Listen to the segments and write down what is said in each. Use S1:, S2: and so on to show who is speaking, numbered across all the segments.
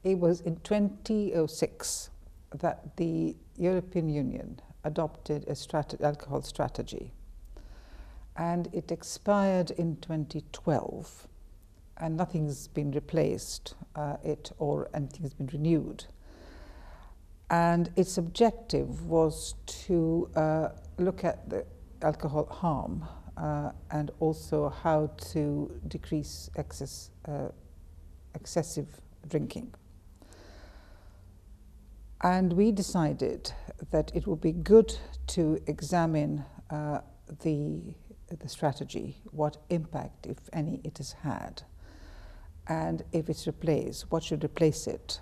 S1: It was in 2006 that the European Union adopted a alcohol strategy, and it expired in 2012, and nothing's been replaced or anything has been renewed. And its objective was to look at the alcohol harm and also how to decrease excessive drinking. And we decided that it would be good to examine the strategy, what impact, if any, it has had, and if it's replaced, what should replace it,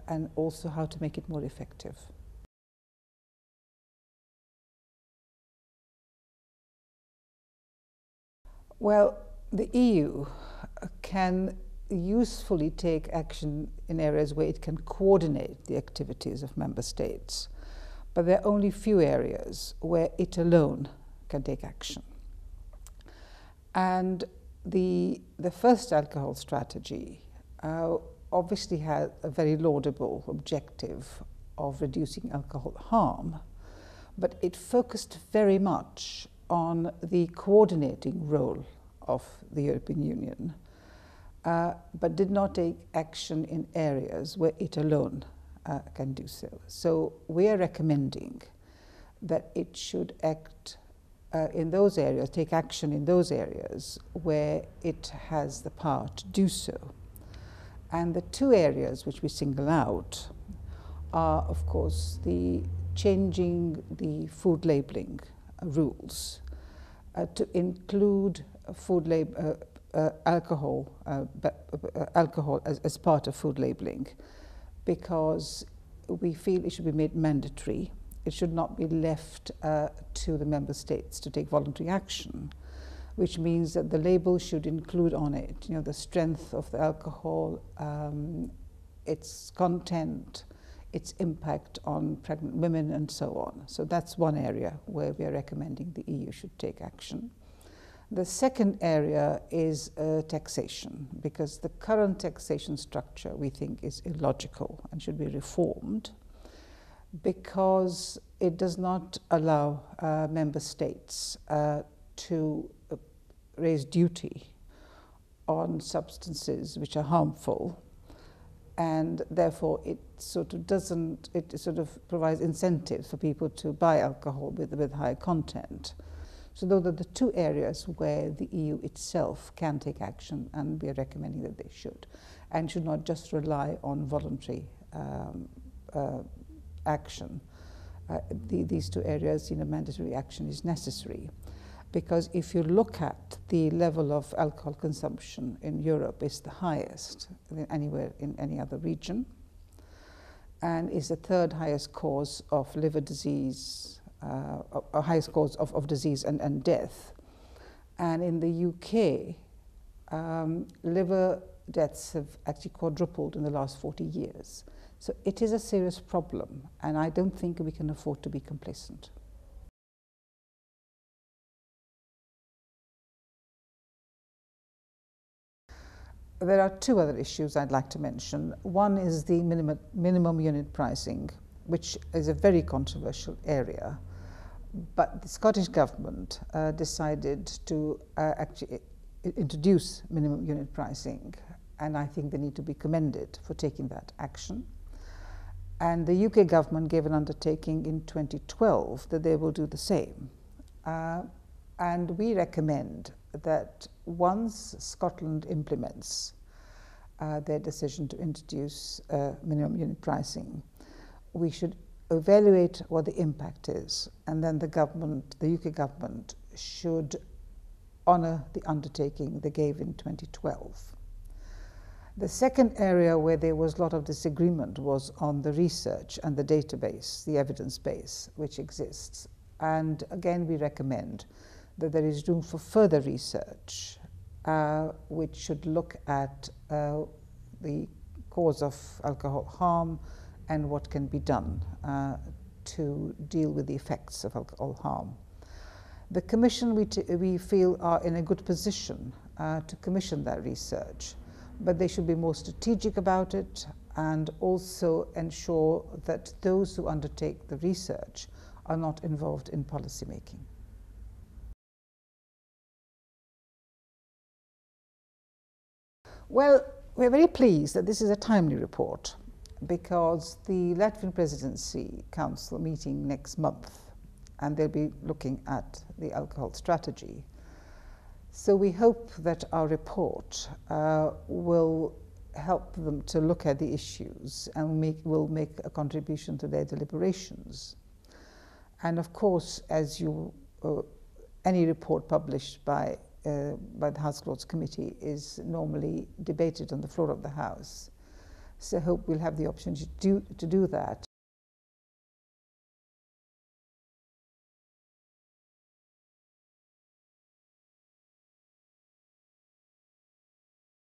S1: and also how to make it more effective. Well, the EU can usefully take action in areas where it can coordinate the activities of member states, but there are only few areas where it alone can take action. And the first alcohol strategy obviously had a very laudable objective of reducing alcohol harm, but it focused very much on the coordinating role of the European Union, but did not take action in areas where it alone can do so. So we are recommending that it should act in those areas, take action in those areas where it has the power to do so. And the two areas which we single out are, of course, the changing the food labelling rules to include alcohol as part of food labelling, because we feel it should be made mandatory. It should not be left to the member states to take voluntary action, which means that the label should include on it, the strength of the alcohol, its content, its impact on pregnant women, and so on. So that's one area where we are recommending the EU should take action. The second area is taxation, because the current taxation structure we think is illogical and should be reformed, because it does not allow member states to raise duty on substances which are harmful, and therefore it sort of provides incentives for people to buy alcohol with high content. So those are the two areas where the EU itself can take action, and we are recommending that they should, and should not just rely on voluntary action. These two areas, mandatory action is necessary, because if you look at the level of alcohol consumption in Europe, it's the highest than anywhere in any other region, and is the third highest cause of liver disease, highest cause of disease and death. And in the UK, liver deaths have actually quadrupled in the last 40 years. So it is a serious problem, and I don't think we can afford to be complacent. There are two other issues I'd like to mention. One is the minimum unit pricing, which is a very controversial area. But the Scottish Government decided to actually introduce minimum unit pricing, and I think they need to be commended for taking that action. And the UK Government gave an undertaking in 2012 that they will do the same. And we recommend that once Scotland implements their decision to introduce minimum unit pricing, we should evaluate what the impact is, and then the UK government should honour the undertaking they gave in 2012. The second area where there was a lot of disagreement was on the research and the database, the evidence base which exists. And again, we recommend that there is room for further research, which should look at the cause of alcohol harm and what can be done to deal with the effects of alcohol harm. The Commission, we feel, are in a good position to commission that research, but they should be more strategic about it and also ensure that those who undertake the research are not involved in policy making. Well, we're very pleased that this is a timely report because the Latvian Presidency Council meeting next month, and they'll be looking at the alcohol strategy. So we hope that our report will help them to look at the issues and will make a contribution to their deliberations. And of course, as any report published by the House Lords Committee is normally debated on the floor of the House. So I hope we'll have the opportunity to do that